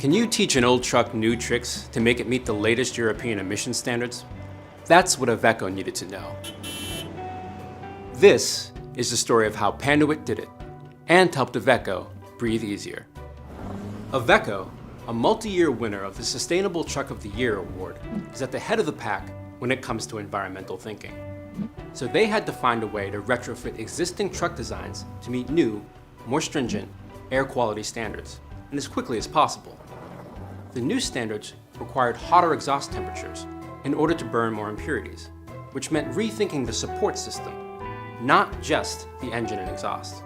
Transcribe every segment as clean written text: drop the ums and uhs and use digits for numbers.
Can you teach an old truck new tricks to make it meet the latest European emission standards? That's what Aveco needed to know. This is the story of how Panduit did it and helped Aveco breathe easier. Aveco, a multi-year winner of the Sustainable Truck of the Year award, is at the head of the pack when it comes to environmental thinking. So they had to find a way to retrofit existing truck designs to meet new, more stringent air quality standards, and as quickly as possible. The new standards required hotter exhaust temperatures in order to burn more impurities, which meant rethinking the support system, not just the engine and exhaust.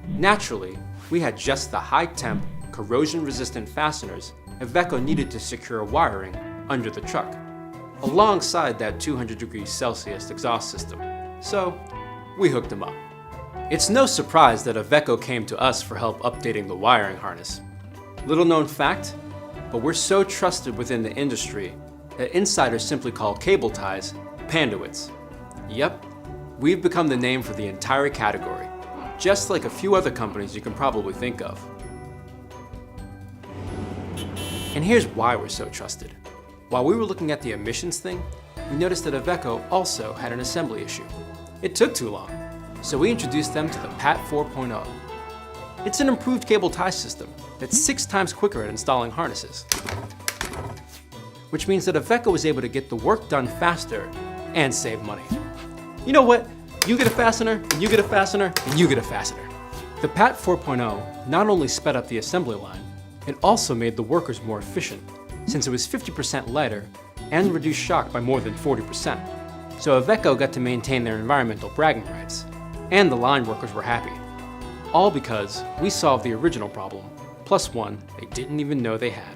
Naturally, we had just the high-temp, corrosion-resistant fasteners Iveco needed to secure wiring under the truck, alongside that 200 degrees Celsius exhaust system. So, we hooked them up. It's no surprise that Iveco came to us for help updating the wiring harness. Little known fact, but we're so trusted within the industry that insiders simply call cable ties Panduits. Yep, we've become the name for the entire category, just like a few other companies you can probably think of. And here's why we're so trusted. While we were looking at the emissions thing, we noticed that Aveco also had an assembly issue. It took too long, so we introduced them to the PAT 4.0. It's an improved cable tie system that's 6 times quicker at installing harnesses, which means that Aveco was able to get the work done faster and save money. You know what? You get a fastener, and you get a fastener, and you get a fastener. The PAT 4.0 not only sped up the assembly line, it also made the workers more efficient, since it was 50% lighter and reduced shock by more than 40%. So Aveco got to maintain their environmental bragging rights, and the line workers were happy. All because we solved the original problem, plus one they didn't even know they had.